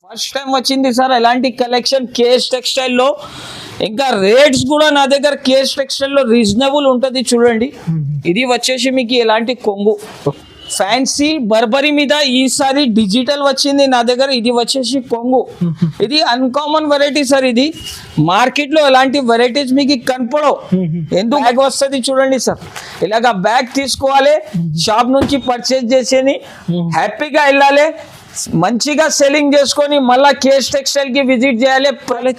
First time వచ్చింది sir ఎలాంటి collection KS textile లో. ఇంకా రేట్స్ కూడా నా దగ్గర కేఎస్ టెక్స్టైల్ లో రీజనబుల్ ఉంటుంది చూడండి. ఇది వచ్చేసి మీకు ఎలాంటి కొంగు ఫ్యాన్సీ బర్బరీ మీద ఈసారి డిజిటల్ వచ్చింది నా దగ్గర. ఇది వచ్చేసి కొంగు, ఇది అన్కామన్ వెరైటీ సార్. ఇది మార్కెట్ లో ఎలాంటి వెరైటీస్ మీకు కనపడవు. ఎందుకు బ్యాగ్ వస్తుంది చూడండి సార్. ఇలాగా బ్యాగ్ తీసుకోవాలి, షాప్ నుంచి పర్చేజ్ చేసేది, హ్యాపీగా వెళ్ళాలి, మంచిగా సెల్లింగ్ చేసుకొని మళ్ళీ కేఎస్ టెక్స్టైల్ కి విజిట్ చేయాలి.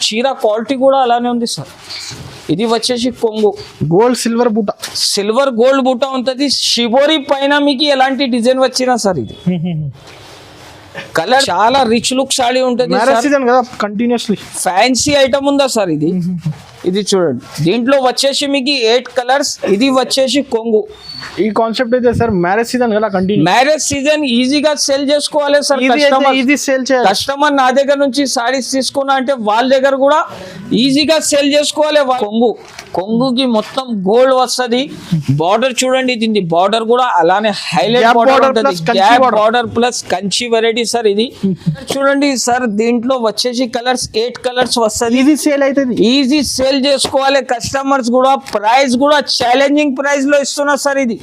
చీర క్వాలిటీ కూడా అలానే ఉంది సార్. ఇది వచ్చేసి కొంగు గోల్డ్ సిల్వర్ బూట, సిల్వర్ గోల్డ్ బూట ఉంటుంది. షిబోరి పైన మీకు ఎలాంటి డిజైన్ వచ్చినా సార్ ఇది కలర్ చాలా రిచ్ లుక్ సాడీ ఉంటుంది. కంటిన్యూస్లీ ఫ్యాన్సీ ఐటమ్ ఉందా సార్ ఇది. ఇది చూడండి, దీంట్లో వచ్చేసి మీకు 8 కలర్స్. ఇది వచ్చేసి కొంగు. ఈ కాన్సెప్ట్ అయితే సార్ మ్యారేజ్ సీజన్ కదా, కంటిన్యూ మ్యారేజ్ సీజన్ ఈజీగా సేల్ చేసుకోవాలి సార్. ఈజీ సేల్ చేయాలి. కస్టమర్ నా దగ్గర నుంచి సారీస్ తీసుకున్నా అంటే వాళ్ళ దగ్గర కూడా ఈజీగా సేల్ చేసుకోవాలి. కొంగు, కొంగుకి మొత్తం గోల్డ్ వస్తుంది. బార్డర్ చూడండి, దీని బార్డర్ కూడా అలానే హైలైట్ బార్డర్ ఉంటుంది. Gap border plus Kanchi variety sir. ఇది చూడండి సార్, దీంట్లో వచ్చేసి కలర్స్ 8 కలర్స్ వస్తుంది. ఈజీ సేల్ అవుతుంది, ఈజీ సేల్ చేసుకోవాలి. కస్టమర్స్ కూడా ప్రైస్ కూడా ఛాలెంజింగ్ ప్రైస్ లో ఇస్తున్నారు సార్ ఇది.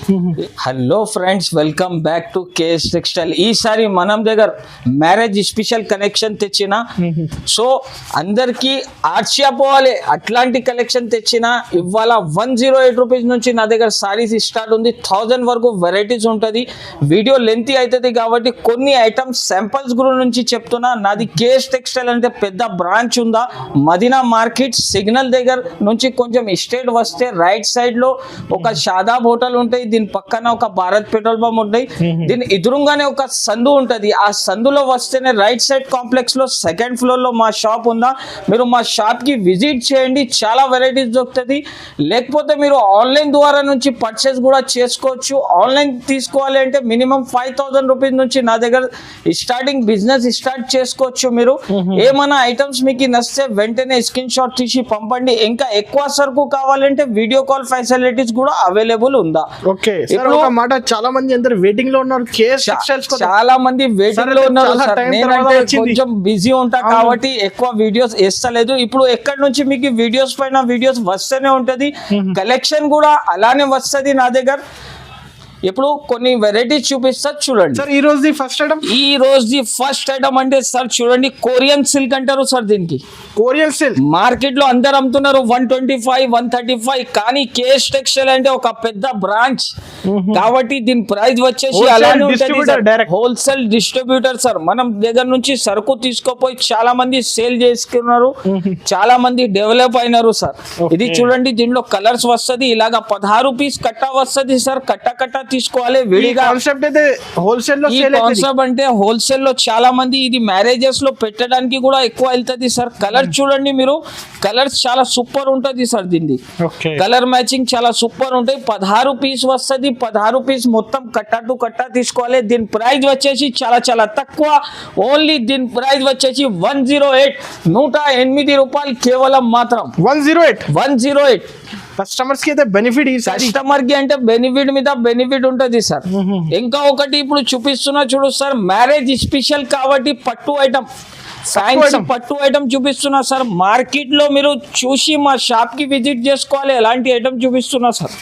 Hello friends, welcome back to KS textile. ఈసారి మనం దగ్గర మ్యారేజ్ స్పెషల్ కలెక్షన్ తెచ్చిన, సో అందరికి ఆశ్చర్యపోవాలి. అట్లాంటి కలెక్షన్ తెచ్చిన ఇవాళ 108 రూపీస్ నుంచి నా దగ్గర సారీస్ స్టార్ట్ ఉంది. 1000 వరకు వెరైటీస్ ఉంటుంది. వీడియో లెంతీ అవుతుంది కాబట్టి కొన్ని ఐటమ్స్ శాంపుల్స్ గురించి చెప్తున్నా. నాది కేఎస్ టెక్స్టైల్ అంటే పెద్ద బ్రాంచ్ ఉందా మదీనా మార్కెట్ సిగ్నల్ దగ్గర నుంచి కొంచెం స్ట్రేట్ వస్తే రైట్ సైడ్ లో ఒక షాదాబ్ హోటల్ ఉంటాయి, దీని పక్కన ఒక భారత్ పెట్రోల్ పంప్ ఉంటాయి, దీని ఎదురుగానే ఒక సందు ఉంటది. ఆ సందులో వస్తేనే రైట్ సైడ్ కాంప్లెక్స్ లో 2nd ఫ్లోర్ లో మా షాప్ ఉందా. మీరు మా షాప్ కి విజిట్ చేయండి, చాలా వెరైటీస్ దొరుకుతుంది. లేకపోతే మీరు ఆన్లైన్ ద్వారా నుంచి పర్చేస్ కూడా చేసుకోవచ్చు. ఆన్లైన్ తీసుకోవాలి అంటే మినిమం 5000 రూపీస్ నుంచి నా దగ్గర స్టార్టింగ్ బిజినెస్ స్టార్ట్ చేసుకోవచ్చు. మీరు ఏమైనా ఐటమ్స్ మీకు నచ్చితే వెంటనే స్క్రీన్ షాట్ తీసి పంపండి. ఇంకా ఎక్కువ సరుకు కావాలంటే వీడియో కాల్ ఫెసిలిటీస్ కూడా అవైలబుల్ ఉందా. ఓకే సార్, ఒక మాట, చాలా మంది అందరూ వెయిటింగ్ లో ఉన్నారు. కేఎస్ టెక్స్టైల్స్ చాలా మంది వెయిటింగ్ లో ఉన్నారు సార్. నేనంటే కొంచెం బిజీ ఉంటా కాబట్టి ఎక్కువ వీడియోస్ వేస్తలేదు. ఇప్పుడు ఎక్కడి నుంచి మీకు వీడియోస్ పైన వీడియోస్ వస్తూనే ఉంటది. కలెక్షన్ కూడా అలానే వస్తది నా దగ్గర. ఇప్పుడు కొన్ని వెరైటీస్ చూపిస్తా చూడండి సార్. ఈ రోజు ఫస్ట్ ఐటమ్ అంటే సార్ చూడండి, కొరియన్ సిల్క్ అంటారు సార్. దీనికి కొరియన్ సిల్క్ మార్కెట్ లో అందరు అమ్ముతున్నారు 125, 135, కానీ కేఎస్ టెక్స్టైల్ అంటే ఒక పెద్ద బ్రాంచ్ కాబట్టి దీని ప్రైస్ వచ్చేసి అలానే ఉంటుంది. Wholesale distributor sir. మనం దగ్గర నుంచి సరుకు తీసుకోపోయి చాలా మంది సేల్ చేసుకున్నారు, చాలా మంది డెవలప్ అయినారు సార్. ఇది చూడండి, దీంట్లో కలర్స్ వస్తుంది. ఇలాగా 16 పీస్ కట్ట వస్తుంది సార్. కట్ట తీసుకోవాలి విడిగా. కాన్సెప్ట్ అయితే హోల్సేల్ లో సేల్. కాన్సెప్ట్ అంటే హోల్సేల్ లో చాలా మంది ఇది మ్యారేజెస్ లో పెట్టడానికి కూడా ఎక్కువ వెళ్తుంది సార్. కలర్ చూడండి మీరు, కలర్స్ చాలా సూపర్ ఉంటది సార్. దీన్ని కలర్ మ్యాచింగ్ చాలా సూపర్ ఉంటాయి. 16 పీస్ వస్తుంది. 16 పీస్ మొత్తం కట్ట టు కట్ట తీసుకోవాలి. దీని ప్రైస్ వచ్చేసి చాలా చాలా తక్కువ. ఓన్లీ దీని ప్రైస్ వచ్చేసి 108, 108 రూపాయలు కేవలం మాత్రం. 108 కస్టమర్స్ కి అయితే బెనిఫిట్. కస్టమర్ కి అంటే బెనిఫిట్ మీద బెనిఫిట్ ఉంటది సార్. ఇంకా ఒకటి ఇప్పుడు చూపిస్తున్నా చూడు సార్, మ్యారేజ్ స్పెషల్ కాబట్టి పట్టు ఐటమ్, ఫ్యాన్సీ పట్టు ఐటమ్ చూపిస్తున్నా సార్. మార్కెట్ లో మీరు చూసి మా షాప్ కి విజిట్ చేసుకోవాలి. ఎలాంటి ఐటమ్ చూపిస్తున్నా సార్.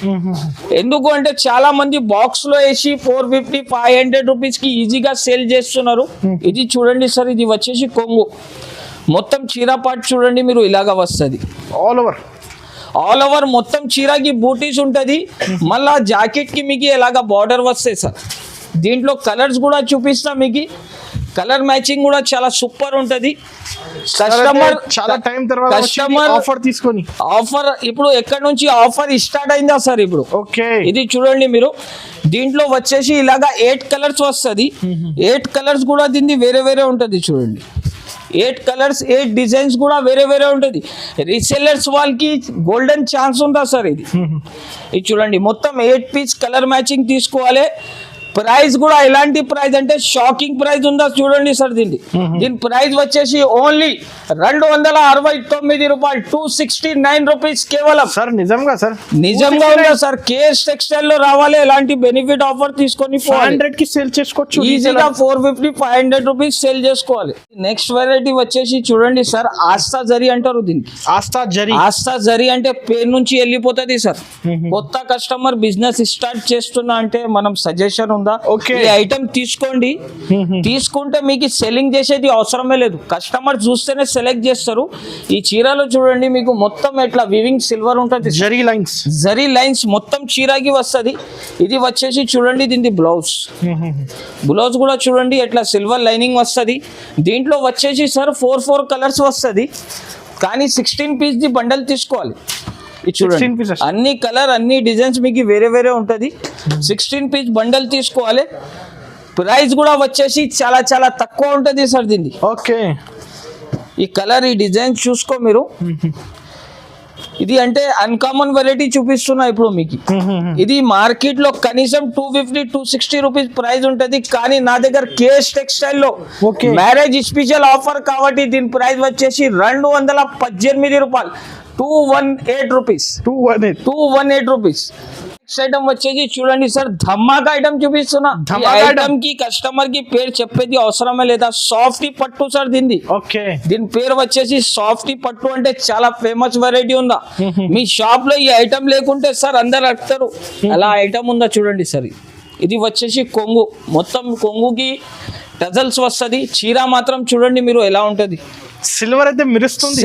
ఎందుకు అంటే చాలా మంది బాక్స్ లో వేసి 450, 500 రూపీస్ కి ఈజీగా సేల్ చేస్తున్నారు. ఇది చూడండి సార్, ఇది వచ్చేసి కొంగు. మొత్తం చీర పాటు చూడండి మీరు, ఇలాగా వస్తుంది. ఆల్ ఓవర్ మొత్తం చీరకి బూటీస్ ఉంటుంది. మళ్ళా జాకెట్ కి మీకు ఎలాగా బార్డర్ వస్తాయి సార్. దీంట్లో కలర్స్ కూడా చూపిస్తా మీకు. కలర్ మ్యాచింగ్ కూడా చాలా సూపర్ ఉంటుంది. కస్టమర్ చాలా టైం తర్వాత ఆఫర్ తీసుకొని ఆఫర్ ఇప్పుడు ఎక్కడి నుంచి ఆఫర్ స్టార్ట్ అయిందా సార్ ఇప్పుడు. ఓకే, ఇది చూడండి మీరు, దీంట్లో వచ్చేసి ఇలాగా 8 కలర్స్ వస్తుంది. 8 కలర్స్ కూడా దీన్ని వేరే వేరే ఉంటుంది చూడండి. 8 కలర్స్, 8 డిజైన్స్ కూడా వేరే వేరే ఉంటుంది. రీసెల్లర్స్ వాళ్ళకి గోల్డెన్ ఛాన్స్ ఉందా సార్. ఇది చూడండి, మొత్తం 8 పీస్ కలర్ మ్యాచింగ్ తీసుకోవాలి. ప్రైస్ కూడా ఎలాంటి ప్రైస్ అంటే షాకింగ్ ప్రైస్ ఉందా చూడండి సార్ దీని ప్రైస్ వచ్చేసి ఓన్లీ 269 రూపాయలు, 269 రూపీస్ కేవలం. సార్ నిజంగా సార్ నిజంగా ఉందా సార్? కేఎస్ టెక్స్టైల్ లో రావాలి, ఎలాంటి బెనిఫిట్ ఆఫర్ తీసుకొని 500 కి సేల్ చేసుకోవచ్చు ఈజీగా. 450 500 రూపీస్ సేల్ చేసుకోవాలి. నెక్స్ట్ వెరైటీ వచ్చేసి చూడండి సార్, ఆస్థా జరీ అంటారు దీనికి. ఆస్థా జరీ అంటే పేరు నుంచి వెళ్ళిపోతుంది సార్. కొత్త కస్టమర్ బిజినెస్ స్టార్ట్ చేస్తున్నా అంటే మనం సజెషన్ ఉందా, ఈ ఐటమ్ తీసుకోండి. తీసుకుంటే మీకు సెల్లింగ్ చేసేది అవసరమే లేదు, కస్టమర్ చూస్తేనే సెలెక్ట్ చేస్తారు. ఈ చీరలో చూడండి మీకు మొత్తం ఎట్లా వివింగ్ సిల్వర్ ఉంటుంది, జరీ లైన్స్ మొత్తం చీరకి వస్తుంది. ఇది వచ్చేసి చూడండి దీని బ్లౌజ్ కూడా చూడండి ఎట్లా సిల్వర్ లైనింగ్ వస్తుంది. దీంట్లో వచ్చేసి సార్ 4 కలర్స్ వస్తుంది, కానీ 16 పీస్ ది బండల్ తీసుకోవాలి. ఇది చూడండి అన్ని కలర్ అన్ని డిజైన్స్ మీకు వేరే వేరే ఉంటుంది. 16 పీస్ బండల్ తీసుకోవాలి. ప్రైస్ కూడా వచ్చేసి చాలా చాలా తక్కువ ఉంటుంది సార్ దీన్ని. ఓకే, ఈ కలర్ ఈ డిజైన్ చూసుకో మీరు. ఇది అంటే అన్కామన్ వెరైటీ చూపిస్తున్నా ఇప్పుడు మీకు. ఇది మార్కెట్ లో కనీసం 250-260 రూపీస్ ప్రైస్ ఉంటది, కానీ నా దగ్గర కేఎస్ టెక్స్టైల్ లో మ్యారేజ్ స్పెషల్ ఆఫర్ కాబట్టి దీని ప్రైస్ వచ్చేసి 218 రూపాయలు, 218 రూపీస్. 218 రూపీస్. నెక్స్ట్ ఐటమ్ వచ్చేసి చూడండి సార్, ధమాకా ఐటమ్ చూపిస్తున్నా. ఐటమ్ కి కస్టమర్ కి పేరు చెప్పేది అవసరమే లేదా, సాఫ్టీ పట్టు సార్ దీన్ని. దీని పేరు వచ్చేసి సాఫ్టీ పట్టు, అంటే చాలా ఫేమస్ వెరైటీ ఉందా. మీ షాప్ లో ఈ ఐటమ్ లేకుంటే సార్ అందరు అడుగుతారు, అలా ఐటమ్ ఉందా చూడండి సార్. ఇది వచ్చేసి కొంగు, మొత్తం కొంగుకి టజల్స్ వస్తుంది. చీర మాత్రం చూడండి మీరు ఎలా ఉంటది, సిల్వర్ అయితే మెరుస్తుంది.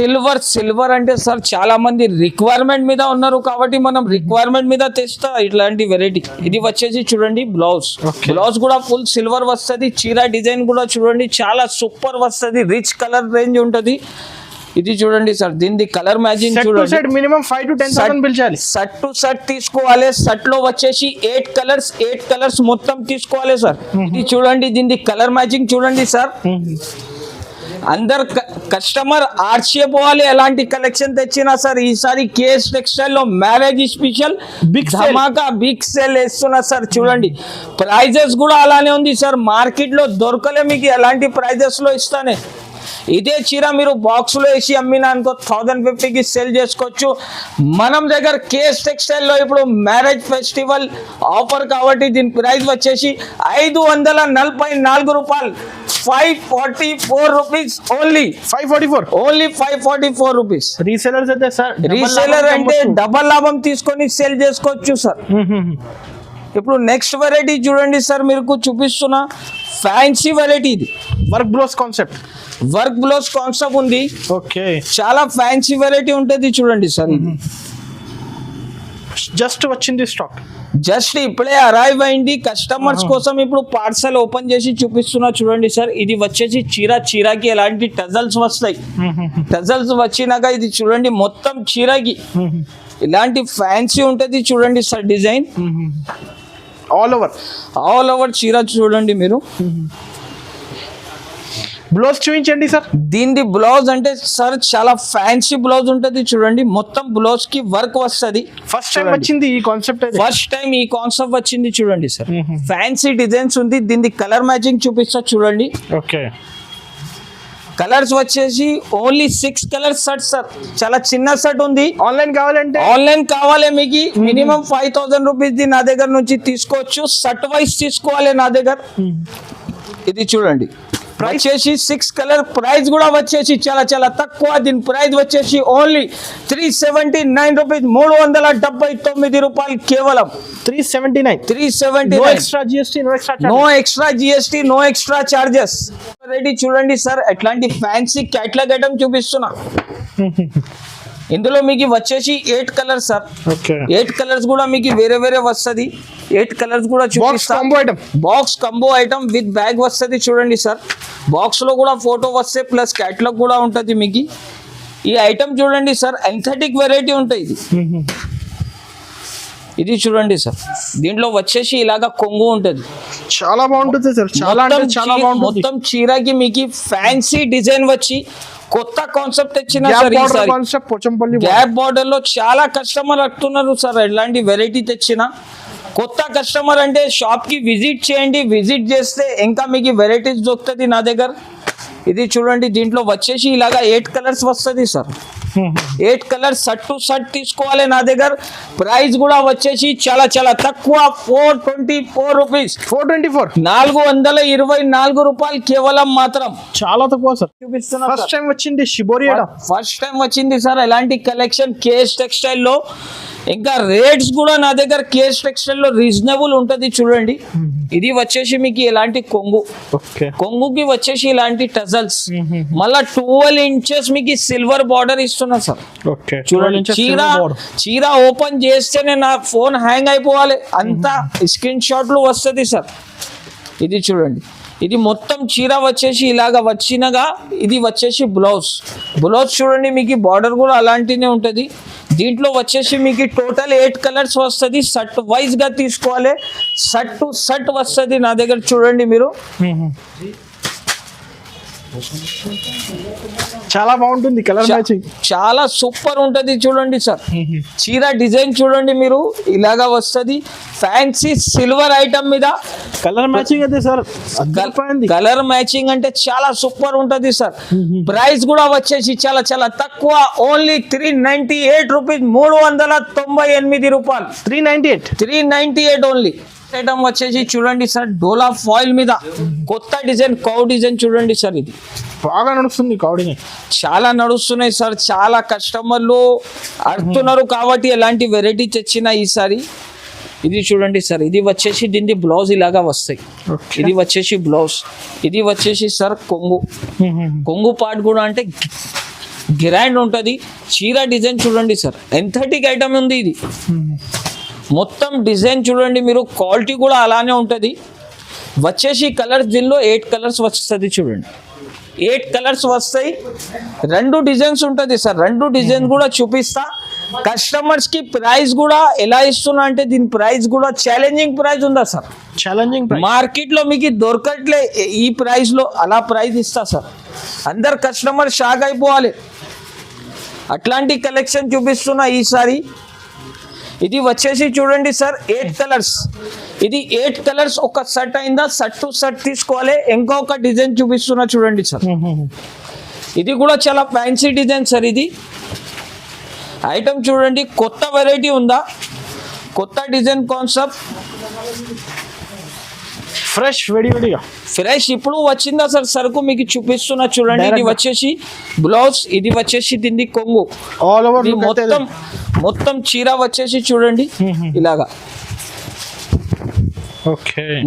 సిల్వర్ అంటే సార్ చాలా మంది రిక్వైర్మెంట్ మీద ఉన్నారు కాబట్టి మనం రిక్వైర్మెంట్ మీద తెస్తా ఇట్లాంటి వెరైటీ. ఇది వచ్చేసి చూడండి బ్లౌజ్ కూడా ఫుల్ సిల్వర్ వస్తుంది. చీర డిజైన్ కూడా చూడండి చాలా సూపర్ వస్తుంది, రిచ్ కలర్ రేంజ్ ఉంటది. ఇది చూడండి సార్ దీని కలర్ మ్యాచింగ్ చూడండి. మినిమం 5 to 10,000 పిలిచాలి. సెట్ టు సెట్ తీసుకోవాలి. సెట్ లో వచ్చేసి 8 కలర్స్ మొత్తం తీసుకోవాలి సార్. ఇది చూడండి దీని కలర్ మ్యాచింగ్ చూడండి సార్. అందరు కస్టమర్ ఆర్చిపోవాలి ఎలాంటి కలెక్షన్ తెచ్చినా సార్. ఈసారి కేఎస్ టెక్స్టైల్ లో మ్యారేజ్ స్పెషల్ ధమాకా బిగ్ సేల్ వేస్తున్నా సార్. చూడండి ప్రైజెస్ కూడా అలానే ఉంది సార్, మార్కెట్ లో దొరకలే మీకు ఎలాంటి ప్రైజెస్ లో ఇస్తానే. ఇదే చీర మీరు బాక్స్ లో వేసి అమ్మినా అనుకో 1050కి సేల్ చేసుకోవచ్చు. మనం దగ్గర కేఎస్ టెక్స్టైల్ లో ఇప్పుడు మ్యారేజ్ ఫెస్టివల్ ఆఫర్ కాబట్టి దీని ప్రైస్ వచ్చేసి 544 రూపాయలు, 544 రూపీస్ ఓన్లీ. 544 రూపీస్. రీసేలర్స్ అయితే సార్, రీసేలర్ అంటే డబల్ లాభం తీసుకొని సేల్ చేసుకోవచ్చు సార్. ఇప్పుడు నెక్స్ట్ వెరైటీ చూడండి సార్, మీకు చూపిస్తున్నా ఫ్యాన్సీ వెరైటీ. ఇది వర్క్ బ్లౌజ్ కాన్సెప్ట్ ఉంది. ఓకే, చాలా ఫ్యాన్సీ వెరైటీ ఉంటుంది చూడండి సార్. ఇది జస్ట్ వచ్చింది స్టాక్, జస్ట్ ఇప్పుడే అరైవ్ అయింది కస్టమర్స్ కోసం. ఇప్పుడు పార్సల్ ఓపెన్ చేసి చూపిస్తున్నా చూడండి సార్. ఇది వచ్చేసి చీరకి ఎలాంటి టజల్స్ వస్తాయి. టజల్స్ వచ్చినాక ఇది చూడండి మొత్తం చీరకి ఇలాంటి ఫ్యాన్సీ ఉంటుంది చూడండి సార్. డిజైన్ ఆల్ ఓవర్ చీర చూడండి మీరు. బ్లౌజ్ చూపించండి సార్. దీని బ్లౌజ్ అంటే సార్ చాలా ఫ్యాన్సీ బ్లౌజ్ ఉంటుంది చూడండి, మొత్తం బ్లౌజ్ కి వర్క్ వస్తుంది. ఫస్ట్ టైం వచ్చింది ఈ కాన్సెప్ట్ వచ్చింది చూడండి సార్. ఫ్యాన్సీ డిజైన్స్ ఉంది. దీని కలర్ మ్యాచింగ్ చూపిస్తా చూడండి. ఓకే, కలర్స్ వచ్చేసి ఓన్లీ 6 కలర్స్ సెట్ సార్. చాలా చిన్న సెట్ ఉంది. ఆన్లైన్ కావాలి మీకు మినిమం 5000 రూపీస్ ది నా దగ్గర నుంచి తీసుకోవచ్చు. సెట్ వైజ్ తీసుకోవాలి నా దగ్గర. ఇది చూడండి వచ్చేసి 6 కలర్. ప్రైస్ కూడా వచ్చేసి చాలా చాలా తక్కువ. దీని ప్రైస్ వచ్చేసి ఓన్లీ 379 రూపీస్, 379 రూపాయలు కేవలం. 379. No extra GST, no extra charges. Ready చూడండి సార్, ఎట్లాంటి ఫ్యాన్సీ క్యాటలాగ్ ఐటమ్ చూపిస్తున్నా. ఇందులో మీకు వచ్చేసి 8 కలర్స్ సార్. 8 కలర్స్ కూడా మీకు వేరే వేరే వస్తుంది. 8 కలర్స్ కూడా చూపిస్తాం. Box combo item with bag వస్తుంది చూడండి సార్. బాక్స్ లో కూడా ఫోటో వస్తే ప్లస్ క్యాటలాగ్ కూడా ఉంటుంది మీకు. ఈ ఐటమ్ చూడండి సార్, ఎంథెటిక్ వెరైటీ ఉంటాయి. ఇది చూడండి సార్, దీంట్లో వచ్చేసి ఇలాగా కొంగు ఉంటుంది. చాలా బాగుంటుంది సార్, చాలా మొత్తం చీరకి మీకు ఫ్యాన్సీ డిజైన్ వచ్చి కొత్త కాన్సెప్ట్ తెచ్చిన గ్యాప్ బార్డర్ లో చాలా కస్టమర్ అడుగుతున్నారు సార్. ఎలాంటి వెరైటీ తెచ్చిన కొత్త కస్టమర్ అంటే షాప్ కి విజిట్ చేయండి, విజిట్ చేస్తే ఇంకా మీకు వెరైటీస్ దొరుకుతుంది నా దగ్గర. ఇది చూడండి, దీంట్లో వచ్చేసి ఇలాగా 8 కలర్స్ వస్తుంది sir. 8 colours shirt to shirt తీసుకోవాలి నా దగ్గర. ప్రైస్ కూడా వచ్చేసి చాలా చాలా తక్కువ, 424 రూపీస్. 424. 424 రూపాయలు కేవలం మాత్రం. చాలా తక్కువ సార్. చూపిస్తున్నా ఫస్ట్ టైం వచ్చింది షిబోరి. ఫస్ట్ టైం వచ్చింది సార్ ఎలాంటి కలెక్షన్ కేఎస్ టెక్స్టైల్ లో. ఇంకా రేట్స్ కూడా నా దగ్గర కేఎస్ టెక్స్టైల్ లో రీజనబుల్ ఉంటది. చూడండి, ఇది వచ్చేసి మీకు ఇలాంటి కొంగు, కొంగుకి వచ్చేసి ఇలాంటి టజల్స్, మళ్ళా 12 ఇంచెస్ మీకు సిల్వర్ బార్డర్ ఇస్తున్నా సార్. చూడండి, చీర ఓపెన్ చేస్తేనే నా ఫోన్ హ్యాంగ్ అయిపోవాలి, అంతా స్క్రీన్ షాట్లు వస్తుంది సార్. ఇది చూడండి, ఇది మొత్తం చీర వచ్చేసి ఇలాగా వచ్చినగా, ఇది వచ్చేసి బ్లౌజ్. బ్లౌజ్ చూడండి, మీకు బార్డర్ కూడా అలాంటినే ఉంటుంది. దీంట్లో వచ్చేసి మీకు టోటల్ 8 కలర్స్ వస్తుంది. షర్ట్ వైజ్ గా తీసుకోవాలి, షర్ట్ టు షర్ట్ వస్తుంది నా దగ్గర. చూడండి మీరు, చాలా బాగుంటుంది కలర్ మ్యాచింగ్, చాలా సూపర్ ఉంటది. చూడండి సార్, చీర డిజైన్ చూడండి మీరు, ఇలాగా వస్తుంది. ఫ్యాన్సీ సిల్వర్ ఐటమ్ మీద కలర్ మ్యాచింగ్ అయితే సార్, కలర్ మ్యాచింగ్ అంటే చాలా సూపర్ ఉంటది సార్. ప్రైస్ కూడా వచ్చేసి చాలా చాలా తక్కువ, ఓన్లీ 398 రూపీస్. 398 రూపాయలు. 398 ఓన్లీ. ఐటమ్ వచ్చేసి చూడండి సార్, డోలా ఫాయిల్ మీద కొత్త డిజైన్, కౌ డిజైన్ చూడండి సార్. ఇది బాగా నడుస్తుంది, కౌడిని చాలా నడుస్తున్నాయి సార్. చాలా కస్టమర్లు అడుగుతున్నారు కాబట్టి ఎలాంటి వెరైటీ తెచ్చిన ఈసారి. ఇది చూడండి సార్, ఇది వచ్చేసి దీని బ్లౌజ్ ఇలాగా వస్తాయి. ఇది వచ్చేసి బ్లౌజ్, ఇది వచ్చేసి సార్ కొంగు. కొంగు పార్ట్ కూడా అంటే గ్రాండ్ ఉంటుంది. చీర డిజైన్ చూడండి సార్, ఎంథటిక్ ఐటమ్ ఉంది ఇది. మొత్తం డిజైన్ చూడండి మీరు, క్వాలిటీ కూడా అలానే ఉంటుంది. వచ్చేసి కలర్స్ దీనిలో 8 కలర్స్ వస్తుంది. చూడండి, 8 కలర్స్ వస్తాయి. 2 డిజైన్స్ ఉంటుంది సార్. 2 డిజైన్ కూడా చూపిస్తా. కస్టమర్స్ కి ప్రైస్ కూడా ఎలా ఇస్తున్నా అంటే, దీని ప్రైస్ కూడా ఛాలెంజింగ్ ప్రైస్ ఉందా సార్. ఛాలెంజింగ్ మార్కెట్ లో మీకు దొరకట్లే ఈ ప్రైస్ లో, అలా ప్రైస్ ఇస్తా సార్. అందరు కస్టమర్ షాక్ అయిపోవాలి, అట్లాంటి కలెక్షన్ చూపిస్తున్నా ఈసారి. ఇది వచ్చేసి చూడండి సార్, 8 కలర్స్. ఇది 8 కలర్స్ ఒక షర్ట్ అయిందా, షర్ట్ టు షర్ట్ తీసుకోవాలి. ఇంకొక డిజైన్ చూపిస్తున్నా చూడండి సార్, ఇది కూడా చాలా ఫ్యాన్సీ డిజైన్ సార్. ఇది ఐటమ్ చూడండి, కొత్త వెరైటీ ఉందా, కొత్త డిజైన్ కాన్సెప్ట్, ఫ్రెష్ విడివిడిగా ఫ్రెష్ ఇప్పుడు వచ్చిందా సార్ సరుకు, మీకు చూపిస్తున్నా చూడండి. ఇది వచ్చేసి బ్లౌజ్, ఇది వచ్చేసి దీన్ని కొంగు. ఆల్ ఓవర్ మొత్తం చీర వచ్చేసి చూడండి ఇలాగా.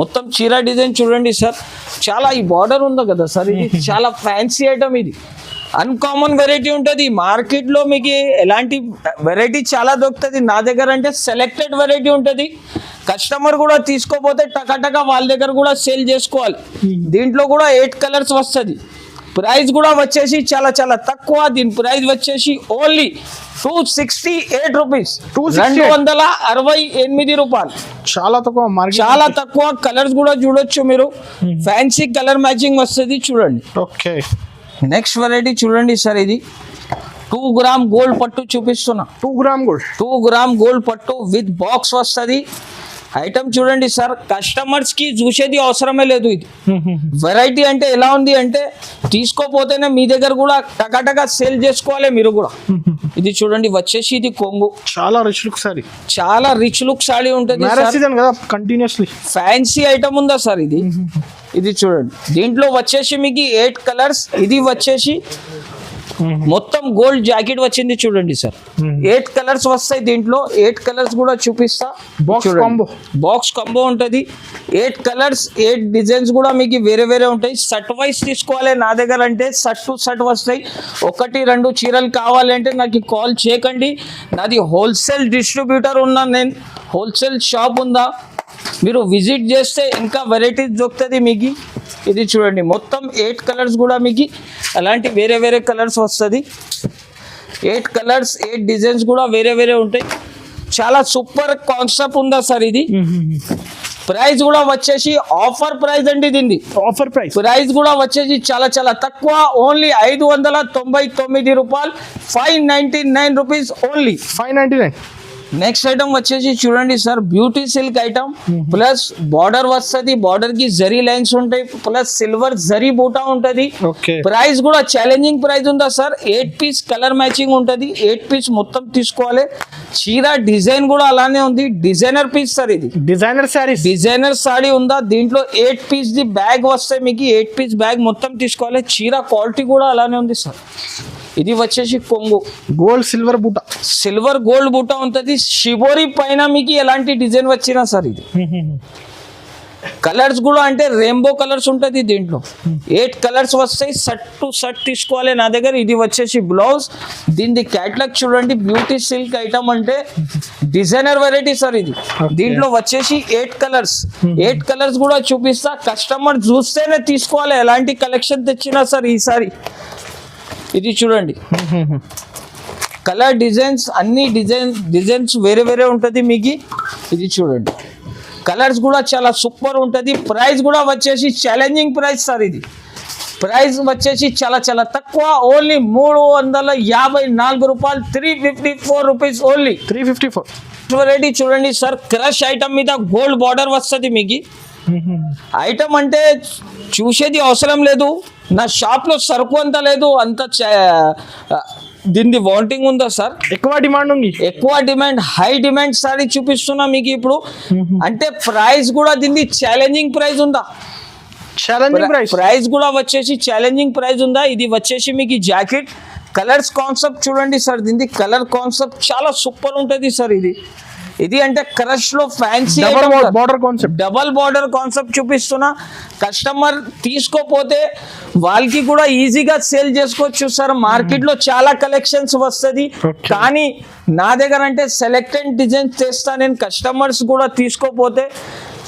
మొత్తం చీర డిజైన్ చూడండి సార్. చాలా ఈ బార్డర్ ఉందో కదా సార్, ఇది చాలా ఫ్యాన్సీ ఐటమ్. ఇది అన్కామన్ వెరైటీ ఉంటుంది. మార్కెట్లో మీకు ఎలాంటి వెరైటీ చాలా దొరుకుతుంది, నా దగ్గర అంటే సెలెక్టెడ్ వెరైటీ ఉంటుంది. కస్టమర్ కూడా తీసుకోపోతే టకాటకా వాళ్ళ దగ్గర కూడా సేల్ చేసుకోవాలి. దీంట్లో కూడా 8 కలర్స్ వస్తుంది. ప్రైస్ కూడా వచ్చేసి చాలా చాలా తక్కువ. దీని ప్రైస్ వచ్చేసి ఓన్లీ 268 రూపీస్. 268 రూపాయలు. చాలా తక్కువ, చాలా తక్కువ. కలర్స్ కూడా చూడొచ్చు మీరు, ఫ్యాన్సీ కలర్ మ్యాచింగ్ వస్తుంది. చూడండి, ఓకే. నెక్స్ట్ వెరైటీ చూడండి సార్, ఇది 2 గ్రామ్ గోల్డ్ పట్టు చూపిస్తున్నా. 2 గ్రామ్ గోల్డ్, 2 గ్రామ్ గోల్డ్ పట్టు విత్ బాక్స్ వస్తుంది. ఐటమ్ చూడండి సార్, కస్టమర్స్ కి చూసేది అవసరమే లేదు. ఇది వెరైటీ అంటే ఎలా ఉంది అంటే, తీసుకోపోతేనే మీ దగ్గర కూడా టకాటకా సేల్ చేసుకోవాలి మీరు కూడా. ఇది చూడండి, వచ్చేసి ఇది కొంగు, చాలా రిచ్ లుక్ సారీ, చాలా రిచ్ లుక్ సారీ ఉంటుంది. కంటిన్యూస్లీ ఫ్యాన్సీ ఐటమ్ ఉందా సార్ ఇది. ఇది చూడండి, దీంట్లో వచ్చేసి మీకు 8 కలర్స్. ఇది వచ్చేసి మొత్తం గోల్డ్ జాకెట్ వచ్చింది చూడండి సార్. 8 కలర్స్ వస్తాయి దీంట్లో. 8 కలర్స్ కూడా చూపిస్తా. బాక్స్ కాంబో ఉంటుంది. 8 కలర్స్, 8 డిజైన్స్ కూడా మీకు వేరే వేరే ఉంటాయి. షర్ట్ వైస్ తీసుకోవాలి నా దగ్గర అంటే, షర్ట్ టు షర్ట్ వస్తాయి. 1, 2 చీరలు కావాలంటే నాకు కాల్ చేయకండి. నాది హోల్సేల్ డిస్ట్రిబ్యూటర్ ఉన్నా, నేను హోల్సేల్ షాప్ ఉందా, మీరు విజిట్ చేస్తే ఇంకా వెరైటీస్ దొరుకుతుంది మీకు. ఇది చూడండి, మొత్తం 8 కలర్స్ కూడా మీకు అలాంటి వేరే వేరే కలర్స్ వస్తుంది. 8 కలర్స్, 8 డిజైన్స్ కూడా వేరే వేరే ఉంటాయి. చాలా సూపర్ కాన్సెప్ట్ ఉందా సార్ ఇది. ప్రైస్ కూడా వచ్చేసి ఆఫర్ ప్రైస్ అండి దీన్ని. ఆఫర్ ప్రైస్ కూడా వచ్చేసి చాలా చాలా తక్కువ, ఓన్లీ 599 రూపాయలు. 599 రూపీస్ ఓన్లీ. 599. నెక్స్ట్ ఐటమ్ వచ్చేసి చూడండి sir, beauty silk item plus border వస్తుంది, బార్డర్ కి జరీ లైన్స్ ఉంటాయి, ప్లస్ సిల్వర్ జరీ బూటా ఉంటది. ఓకే ప్రైస్ కూడా ఛాలెంజింగ్ ప్రైస్ ఉందా సార్, 8 పీస్ కలర్ మ్యాచింగ్ ఉంటది, 8 పీస్ మొత్తం తీసుకోవాలి. చీర డిజైన్ కూడా అలానే ఉంది, డిజైనర్ పీస్ సార్ ఇది, డిజైనర్ శారీస్. డిజైనర్ సాడీ ఉందా, దీంట్లో 8 పీస్ ది బ్యాగ్ వస్తాయి మీకు, 8 పీస్ బ్యాగ్ మొత్తం తీసుకోవాలి. చీర క్వాలిటీ కూడా అలానే ఉంది సార్. ఇది వచ్చేసి కొంగు, గోల్డ్ సిల్వర్ బూట. సిల్వర్ గోల్డ్ బూటా ఉంటుంది, షిబోరి పైన మీకు ఎలాంటి డిజైన్ వచ్చినా సార్. ఇది కలర్స్ కూడా అంటే రెయిన్బో కలర్స్ ఉంటుంది దీంట్లో, 8 కలర్స్ వస్తాయి. షర్ట్ టు షర్ట్ తీసుకోవాలి నా దగ్గర. ఇది వచ్చేసి బ్లౌజ్, దీని క్యాట్లాగ్ చూడండి. బ్యూటీ సిల్క్ ఐటమ్ అంటే డిజైనర్ వెరైటీ సార్ ఇది. దీంట్లో వచ్చేసి 8 కలర్స్, 8 కలర్స్ కూడా చూపిస్తా, కస్టమర్ చూస్తేనే తీసుకోవాలి ఎలాంటి కలెక్షన్ తెచ్చినా సార్. ఈసారి ఇది చూడండి, కలర్ డిజైన్స్ అన్ని డిజైన్స్ వేరే వేరే ఉంటుంది మీకు. ఇది చూడండి, కలర్స్ కూడా చాలా సూపర్ ఉంటుంది. ప్రైస్ కూడా వచ్చేసి ఛాలెంజింగ్ ప్రైస్ సార్. ఇది ప్రైస్ వచ్చేసి చాలా చాలా తక్కువ, ఓన్లీ 354 రూపాయలు, 354 రూపీస్ ఓన్లీ. 354 వెరైటీ చూడండి సార్, క్రష్ ఐటమ్ మీద గోల్డ్ బార్డర్ వస్తుంది మీకు. ఐటమ్ అంటే చూసేది అవసరం లేదు, నా షాప్లో సరుకు అంతా లేదు, అంత దీన్ని వాంటింగ్ ఉందా సార్, ఎక్కువ డిమాండ్ ఉంది. ఎక్కువ డిమాండ్, హై డిమాండ్ సారీ చూపిస్తున్నా మీకు ఇప్పుడు. అంటే ప్రైస్ కూడా దీన్ని ఛాలెంజింగ్ ప్రైస్ ఉందా, ఛాలెంజింగ్ ప్రైస్. ప్రైస్ కూడా వచ్చేసి ఛాలెంజింగ్ ప్రైస్ ఉందా. ఇది వచ్చేసి మీకు జాకెట్ కలర్స్ కాన్సెప్ట్ చూడండి సార్, దీన్ని కలర్ కాన్సెప్ట్ చాలా సూపర్ ఉంటుంది సార్. ఇది అంటే క్రష్ లో fancy border concept, double border concept చూపిస్తున్నా. కస్టమర్ తీసుకోపోతే వాళ్ళకి కూడా ఈజీగా సేల్ చేసుకోవచ్చు సార్. మార్కెట్ లో చాలా కలెక్షన్స్ వస్తుంది, కానీ నా దగ్గర అంటే సెలెక్టెడ్ డిజైన్స్ చేస్తా నేను. కస్టమర్స్ కూడా తీసుకోపోతే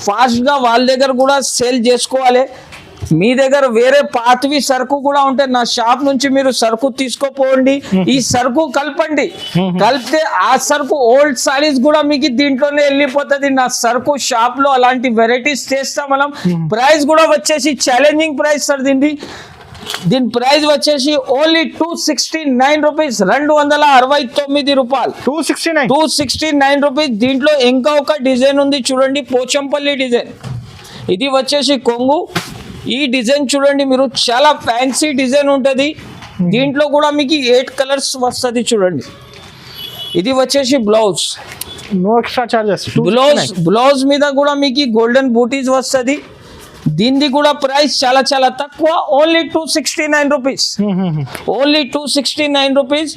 ఫాస్ట్ గా వాళ్ళ దగ్గర కూడా సేల్ చేసుకోవాలి. మీ దగ్గర వేరే పాతవి సరుకు కూడా ఉంటే నా షాప్ నుంచి మీరు సరుకు తీసుకోపోండి, ఈ సరుకు కలపండి, కలిపితే ఆ సరుకు ఓల్డ్ సారీస్ కూడా మీకు దీంట్లోనే వెళ్ళిపోతుంది. నా సరుకు షాప్ లో అలాంటి వెరైటీస్ చేస్తాం మనం. ప్రైస్ కూడా వచ్చేసి ఛాలెంజింగ్ ప్రైస్ సార్. దీని ప్రైస్ వచ్చేసి ఓన్లీ 269 రూపీస్, 269 రూపాయలు, 269 రూపీస్. దీంట్లో ఇంకా ఒక డిజైన్ ఉంది చూడండి, పోచంపల్లి డిజైన్. ఇది వచ్చేసి కొంగు. ఈ డిజైన్ చూడండి మీరు, చాలా ఫ్యాన్సీ డిజైన్ ఉంటుంది. దీంట్లో కూడా మీకు 8 కలర్స్ వస్తుంది చూడండి. ఇది వచ్చేసి blouse, no extra charges. Blouse మీద కూడా మీకు గోల్డెన్ బూటీస్ వస్తుంది. దీనిది కూడా ప్రైస్ చాలా చాలా తక్కువ, only 269 rupees, only 269 rupees.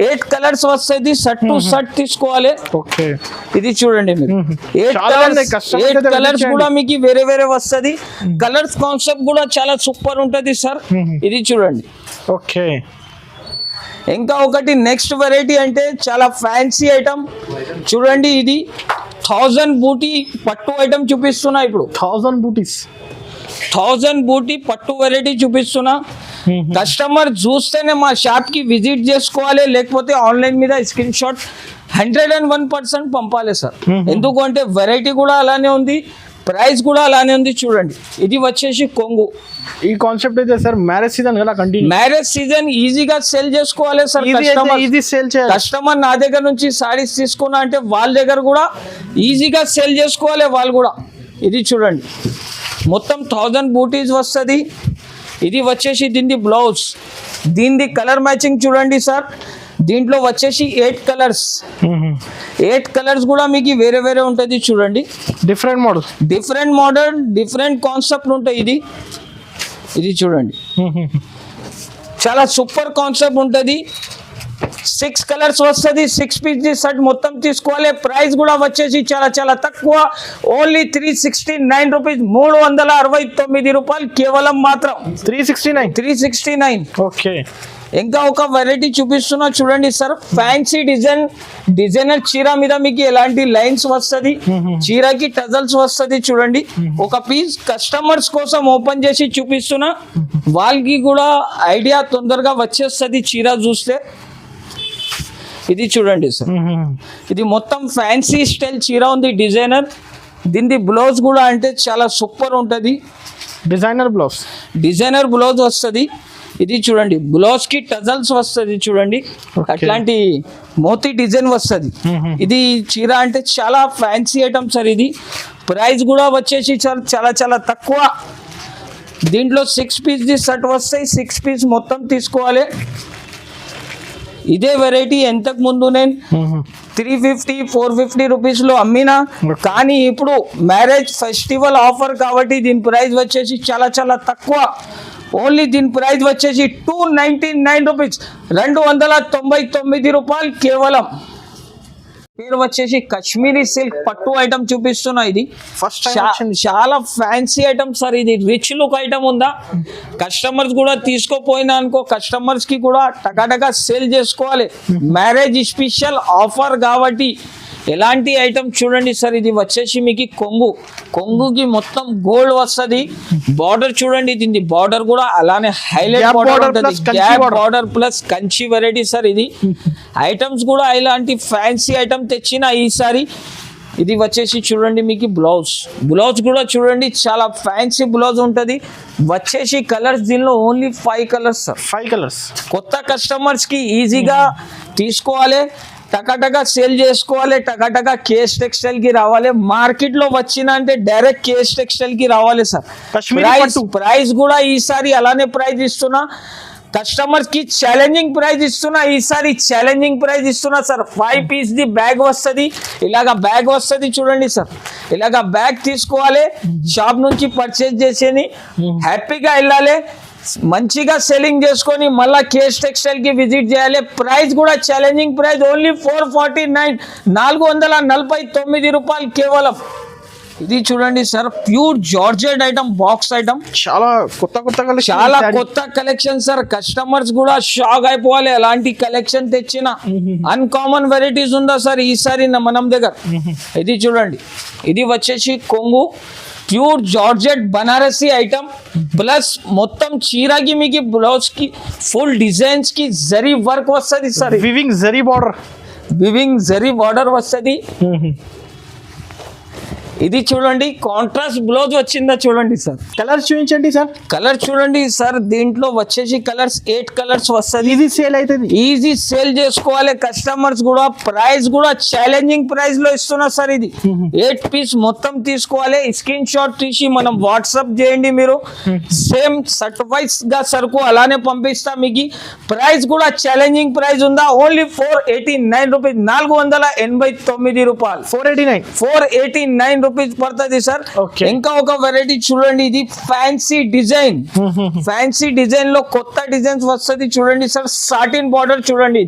8 colours వస్తుంది, షర్ట్ టు షర్ట్ తీసుకోవాలి. ఓకే ఇది చూడండి మీరు, 8 కలర్స్ కూడా మీకు వేరే వేరే వస్తుంది. కలర్స్ కాన్సెప్ట్ కూడా చాలా సూపర్ ఉంటుంది సార్. ఇది చూడండి. ఓకే ఇంకా ఒకటి నెక్స్ట్ వెరైటీ అంటే చాలా ఫ్యాన్సీ ఐటమ్ చూడండి. ఇది 1000 బూటీ పట్టు ఐటమ్ చూపిస్తున్నా ఇప్పుడు. 1000 బూటీ పట్టు వెరైటీ చూపిస్తున్నా. కస్టమర్ చూస్తేనే మా షాప్ కి విజిట్ చేసుకోవాలి, లేకపోతే ఆన్లైన్ మీద స్క్రీన్ షాట్ 101% పంపాలి సార్. ఎందుకంటే వెరైటీ కూడా అలానే ఉంది, ప్రైస్ కూడా అలానే ఉంది చూడండి. ఇది వచ్చేసి కొంగు. ఈ కాన్సెప్ట్ అయితే సార్ మ్యారేజ్ సీజన్ కదా, కంటిన్యూ మ్యారేజ్ సీజన్ ఈజీగా సేల్ చేసుకోవాలి సార్. ఈజీ సేల్ చేయాలి. కస్టమర్ నా దగ్గర నుంచి సారీస్ తీసుకున్నా అంటే వాళ్ళ దగ్గర కూడా ఈజీగా సేల్ చేసుకోవాలి వాళ్ళు కూడా. ఇది చూడండి, మొత్తం 1000 బూటీస్ వస్తుంది. ఇది వచ్చేసి దీని బ్లౌజ్, దీని కలర్ మ్యాచింగ్ చూడండి సార్. దీంట్లో వచ్చేసి 8 కలర్స్, 8 కలర్స్ కూడా మీకు వేరే వేరే ఉంటుంది చూడండి. డిఫరెంట్ మోడల్, డిఫరెంట్ కాన్సెప్ట్ ఉంటాయి. ఇది చూడండి, చాలా సూపర్ కాన్సెప్ట్ ఉంటుంది. 6 కలర్స్ వస్తుంది, 6 పీస్ షర్ట్ మొత్తం తీసుకోవాలి. ప్రైస్ కూడా వచ్చేసి చాలా చాలా తక్కువ, ఓన్లీ 369 రూపీస్, 369 రూపాయలు కేవలం మాత్రం. 369. ఓకే ఇంకా ఒక వెరైటీ చూపిస్తున్నా చూడండి సార్. ఫ్యాన్సీ డిజైనర్ చీర మీద మీకు ఎలాంటి లైన్స్ వస్తుంది, చీరకి టజల్స్ వస్తుంది చూడండి. ఒక పీస్ కస్టమర్స్ కోసం ఓపెన్ చేసి చూపిస్తున్నా, వాళ్ళకి కూడా ఐడియా తొందరగా వచ్చేస్తుంది చీర చూస్తే. ఇది చూడండి సార్, ఇది మొత్తం ఫ్యాన్సీ స్టైల్ చీర ఉంది డిజైనర్. దీని బ్లౌజ్ కూడా అంటే చాలా సూపర్ ఉంటుంది, డిజైనర్ బ్లౌజ్ వస్తుంది. ఇది చూడండి బ్లౌజ్ కి టజల్స్ వస్తుంది చూడండి, అట్లాంటి మోతీ డిజైన్ వస్తుంది. ఇది చీర అంటే చాలా ఫ్యాన్సీ ఐటమ్ సార్. ఇది ప్రైస్ కూడా వచ్చేసి చాలా చాలా తక్కువ. దీంట్లో 6 పీస్ ది సెట్ వస్తాయి, 6 పీస్ మొత్తం తీసుకోవాలి. ఇదే వెరైటీ ఎంతకు ముందు నేను 350-450 రూపీస్లో అమ్మినా, కానీ ఇప్పుడు మ్యారేజ్ ఫెస్టివల్ ఆఫర్ కాబట్టి దీని ప్రైస్ వచ్చేసి చాలా చాలా తక్కువ. ఓన్లీ దీని ప్రైస్ వచ్చేసి 299 రూపీస్, 299 రూపాయలు కేవలం. పేరు వచ్చేసి కాశ్మీరీ సిల్క్ పట్టు ఐటమ్ చూపిస్తున్నా. ఇది ఫస్ట్ చాలా ఫ్యాన్సీ ఐటమ్ సార్. ఇది రిచ్ లుక్ ఐటమ్ ఉందా, కస్టమర్స్ కూడా తీసుకోపోయినా అనుకో, కస్టమర్స్ కి కూడా టకాటకా సేల్ చేసుకోవాలి. మ్యారేజ్ స్పెషల్ ఆఫర్ కాబట్టి ఎలాంటి ఐటమ్ చూడండి సార్. ఇది వచ్చేసి మీకు కొంగుకి మొత్తం గోల్డ్ వస్తుంది. బార్డర్ చూడండి, దీని బార్డర్ కూడా అలానే హైలైట్ బార్డర్ ఉంటుంది. Gap border plus Kanchi variety sir. ఇది ఐటమ్స్ కూడా ఇలాంటి ఫ్యాన్సీ ఐటమ్ తెచ్చిన ఈసారి. ఇది వచ్చేసి చూడండి మీకు బ్లౌజ్ కూడా చూడండి, చాలా ఫ్యాన్సీ బ్లౌజ్ ఉంటుంది. వచ్చేసి కలర్స్ దీనిలో ఓన్లీ 5 కలర్స్ సార్. 5 కలర్స్. కొత్త కస్టమర్స్ కి ఈజీగా తీసుకోవాలి, టకాటకా సేల్ చేసుకోవాలి, టకాటకా కేఎస్ టెక్స్టైల్ కి రావాలి. మార్కెట్ లో వచ్చిన అంటే డైరెక్ట్ కేఎస్ టెక్స్టైల్ కి రావాలి సార్. ప్రైస్ కూడా ఈసారి అలానే ప్రైస్ ఇస్తున్నా, కస్టమర్స్ కి ఛాలెంజింగ్ ప్రైస్ ఇస్తున్నా. ఈసారి ఛాలెంజింగ్ ప్రైస్ ఇస్తున్నా సార్. 5 పీస్ ది బ్యాగ్ వస్తుంది, ఇలాగా బ్యాగ్ వస్తుంది చూడండి సార్. ఇలాగా బ్యాగ్ తీసుకోవాలి, షాప్ నుంచి పర్చేజ్ చేసేది, హ్యాపీగా వెళ్ళాలి, మంచిగా సెల్లింగ్ చేసుకొని మళ్ళీ కేఎస్ టెక్స్టైల్ కి విజిట్ చేయాలి. ప్రైస్ కూడా ఛాలెంజింగ్ ప్రైస్ ఓన్లీ 449, 449 రూపాయలు కేవలం. ఇది చూడండి sir, pure georgette item, box item, చాలా కొత్త కలెక్షన్ సార్. కస్టమర్స్ కూడా షాక్ అయిపోవాలి, అలాంటి కలెక్షన్ తెచ్చిన. అన్కామన్ వెరైటీస్ ఉందా సార్ ఈసారి మనం దగ్గర. ఇది చూడండి, ఇది వచ్చేసి కొంగు, pure georgette Banarasi item, plus మొత్తం చీరకి మీకు బ్లౌజ్ కి ఫుల్ డిజైన్స్ కి జరీ వర్క్ వస్తుంది సార్. వివింగ్ జరీ బార్డర్ వస్తుంది. ఇది చూడండి, కాంట్రాస్ట్ బ్లౌజ్ వచ్చిందా చూడండి సార్. కలర్స్ చూపించండి సార్. కలర్ చూడండి సార్, దీంట్లో వచ్చేసి కలర్స్ 8 కలర్స్ వస్తుంది. ఈజీ సేల్ అవుతుంది, ఈజీ సేల్ చేసుకోవాలి కస్టమర్స్ కూడా. ప్రైస్ కూడా ఛాలెంజింగ్ ప్రైస్ లో ఇస్తున్నా సార్. ఇది 8 పీస్ మొత్తం తీసుకోవాలి. స్క్రీన్ షాట్ తీసి మనం వాట్సాప్ చేయండి మీరు. సేమ్ సర్టిఫైస్ గా సరుకు అలానే పంపిస్తా మీకు. ప్రైస్ కూడా ఛాలెంజింగ్ ప్రైస్ ఉందా, ఓన్లీ 489 రూపీస్, 489 రూపాయలు. 489 రూపీస్ పడుతుంది సార్. ఇంకా ఒక వెరైటీ చూడండి, ఇది ఫ్యాన్సీ డిజైన్ లో కొత్త డిజైన్స్ వస్తుంది చూడండి సార్. సాటిన్ బార్డర్ చూడండి,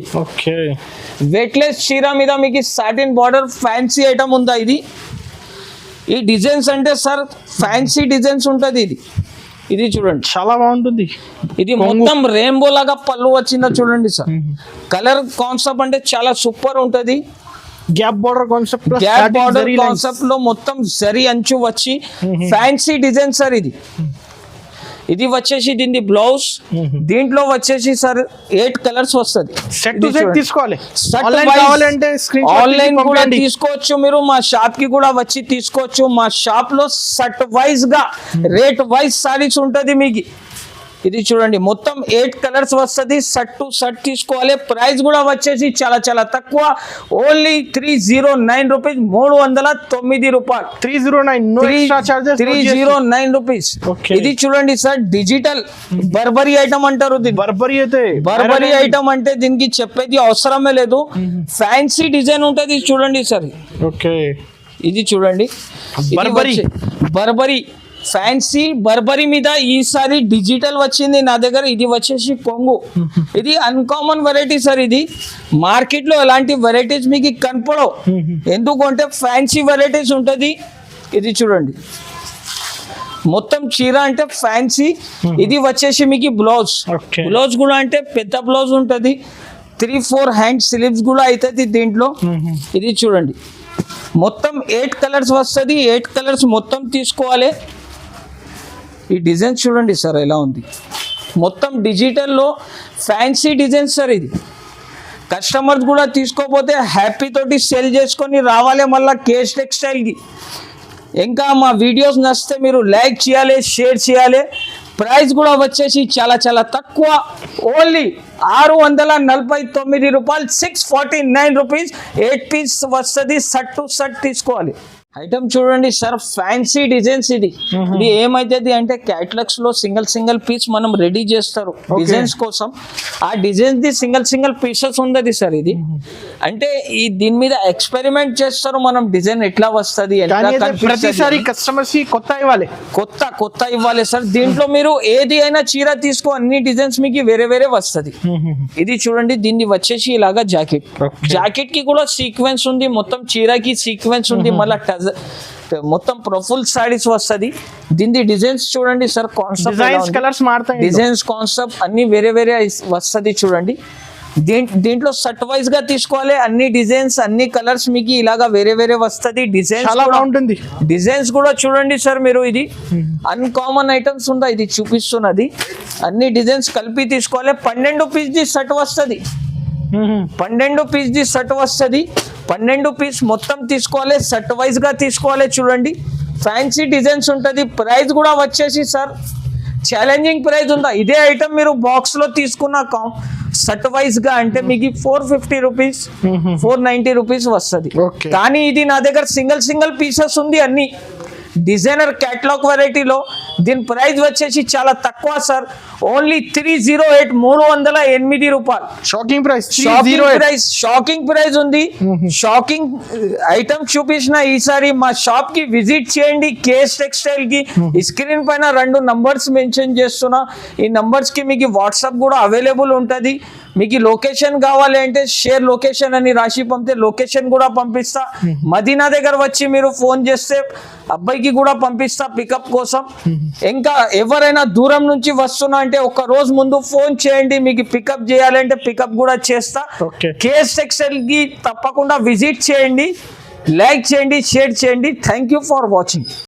వెయిట్లెస్ చీర మీద మీకు సాటిన్ బార్డర్ ఫ్యాన్సీ ఐటమ్ ఉందా. ఈ డిజైన్స్ అంటే సార్ ఫ్యాన్సీ డిజైన్స్ ఉంటుంది. ఇది చూడండి, చాలా బాగుంటుంది. ఇది మొత్తం రెయిన్బో లాగా పళ్ళు వచ్చిందా చూడండి సార్. కలర్ కాన్సెప్ట్ అంటే చాలా సూపర్ ఉంటుంది. గ్యాప్ బార్డర్ కాన్సెప్ట్ లో మొత్తం జరీ అంచు వచ్చి ఫ్యాన్సీ డిజైన్ సార్. ఇది వచ్చేసి దీని బ్లౌజ్. దీంట్లో వచ్చేసి సార్ 8 కలర్స్ వస్తుంది. ఆన్లైన్ కూడా తీసుకోవచ్చు మీరు, మా షాప్ కి కూడా వచ్చి తీసుకోవచ్చు. మా షాప్ లో సెట్ వైజ్ గా రేట్ వైజ్ సారీస్ ఉంటుంది మీకు. ఇది చూడండి, మొత్తం 8 కలర్స్ వస్తుంది. సెట్ టు సెట్ తీసుకోవాలి. ప్రైస్ కూడా వచ్చేసి చాలా చాలా తక్కువ, ఓన్లీ 309 రూపీస్, 309 రూపాయలు. 309 రూపీస్. ఇది చూడండి సార్, డిజిటల్ బర్బరీ ఐటమ్ అంటారు. బర్బరీ ఐటమ్ అంటే దీనికి చెప్పేది అవసరమే లేదు. ఫ్యాన్సీ డిజైన్ ఉంటుంది చూడండి సార్. ఇది చూడండి, బర్బరీ ఫ్యాన్సీ బర్బరీ మీద ఈసారి డిజిటల్ వచ్చింది నా దగ్గర. ఇది వచ్చేసి కొంగు. ఇది అన్కామన్ వెరైటీ సార్. ఇది మార్కెట్ లో ఎలాంటి వెరైటీస్ మీకు కనపడవు, ఎందుకంటే ఫ్యాన్సీ వెరైటీస్ ఉంటుంది. ఇది చూడండి, మొత్తం చీర అంటే ఫ్యాన్సీ. ఇది వచ్చేసి మీకు బ్లౌజ్ కూడా అంటే పెద్ద బ్లౌజ్ ఉంటుంది. 3-4 హ్యాండ్ స్లీవ్స్ కూడా అవుతుంది దీంట్లో. ఇది చూడండి, మొత్తం 8 కలర్స్ వస్తుంది. 8 కలర్స్ మొత్తం తీసుకోవాలి. ఈ డిజైన్ చూడండి సార్ ఎలా ఉంది, మొత్తం డిజిటల్లో ఫ్యాన్సీ డిజైన్ సార్. ఇది కస్టమర్స్ కూడా తీసుకోపోతే హ్యాపీ తోటి సేల్ చేసుకొని రావాలి మళ్ళీ కేఎస్ టెక్స్టైల్కి. ఇంకా మా వీడియోస్ నచ్చితే మీరు లైక్ చేయాలి, షేర్ చేయాలి. ప్రైస్ కూడా వచ్చేసి చాలా చాలా తక్కువ, ఓన్లీ 649 రూపాయలు, 649 రూపీస్. 8 పీస్ వస్తుంది, షర్ట్ టు షర్ట్ తీసుకోవాలి. ఐటమ్ చూడండి సార్, ఫ్యాన్సీ డిజైన్స్ ఇది ఏమైతుంది అంటే క్యాటలాగ్స్ లో సింగిల్ పీస్ మనం రెడీ చేస్తారు డిజైన్స్ కోసం. ఆ డిజైన్స్ ది సింగిల్ పీసెస్ ఉండదు సార్. ఇది అంటే ఈ దీని మీద ఎక్స్పెరిమెంట్ చేస్తారు మనం, డిజైన్ ఎట్లా వస్తుంది, ప్రతిసారి కస్టమర్స్ కి కొత్త ఇవ్వాలి సార్. దీంట్లో మీరు ఏది అయినా చీర తీసుకో, అన్ని డిజైన్స్ మీకు వేరే వస్తుంది. ఇది చూడండి, దీన్ని వచ్చేసి ఇలాగా జాకెట్ కి కూడా సీక్వెన్స్ ఉంది, మొత్తం చీరకి సీక్వెన్స్ ఉంది, మళ్ళీ మొత్తం ప్రొఫుల్ సారీస్ వస్తుంది. దీని డిజైన్స్ చూడండి సార్, డిజైన్స్ కాన్సెప్ట్ అన్ని వేరే వస్తుంది చూడండి. దీంట్లో సెట్ వైజ్ గా తీసుకోవాలి, అన్ని డిజైన్స్ అన్ని కలర్స్ మీకు ఇలాగా వేరే వస్తుంది. డిజైన్స్ కూడా చూడండి సార్ మీరు, ఇది అన్కామన్ ఐటమ్స్ ఉందా ఇది చూపిస్తున్నది. అన్ని డిజైన్స్ కలిపి తీసుకోవాలి. 12 పీస్ ది సెట్ వస్తుంది, 12 పీస్ ది సెట్ వస్తుంది. 12 పీస్ మొత్తం తీసుకోవాలి, సెట్ వైజ్ గా తీసుకోవాలి. చూడండి ఫ్యాన్సీ డిజైన్స్ ఉంటుంది. ప్రైస్ కూడా వచ్చేసి సార్ ఛాలెంజింగ్ ప్రైస్ ఉందా. ఇదే ఐటమ్ మీరు బాక్స్ లో తీసుకున్న సెట్ వైజ్ గా అంటే మీకు 450 రూపీస్, 490 రూపీస్ వస్తుంది. కానీ ఇది నా దగ్గర సింగిల్ పీసెస్ ఉంది, అన్ని డిజైనర్ క్యాటలాగ్ వెరైటీలో. దీని ప్రైస్ వచ్చేసి చాలా తక్కువ సార్, ఓన్లీ 308, 308 రూపాయలు. షాకింగ్ ప్రైస్ ఉంది. షాకింగ్ ఐటమ్ చూపించిన ఈసారి మా షాప్ కి విజిట్ చేయండి, కేఎస్ టెక్స్టైల్ కి. స్క్రీన్ పైన 2 నంబర్స్ మెన్షన్ చేస్తున్నా, ఈ నంబర్స్ కి మీకు వాట్సాప్ కూడా అవైలబుల్ ఉంటుంది. మీకు లొకేషన్ కావాలి అంటే షేర్ లొకేషన్ అని రాసి పంపితే లొకేషన్ కూడా పంపిస్తా. మదీనా దగ్గర వచ్చి మీరు ఫోన్ చేస్తే అబ్బాయికి కూడా పంపిస్తా పికప్ కోసం. ఇంకా ఎవరైనా దూరం నుంచి వస్తున్నా అంటే ఒక రోజు ముందు ఫోన్ చేయండి, మీకు పికప్ చేయాలంటే పికప్ కూడా చేస్తా. కేఎస్ టెక్స్టైల్ కి తప్పకుండా విజిట్ చేయండి, లైక్ చేయండి, షేర్ చేయండి. Thank you for watching.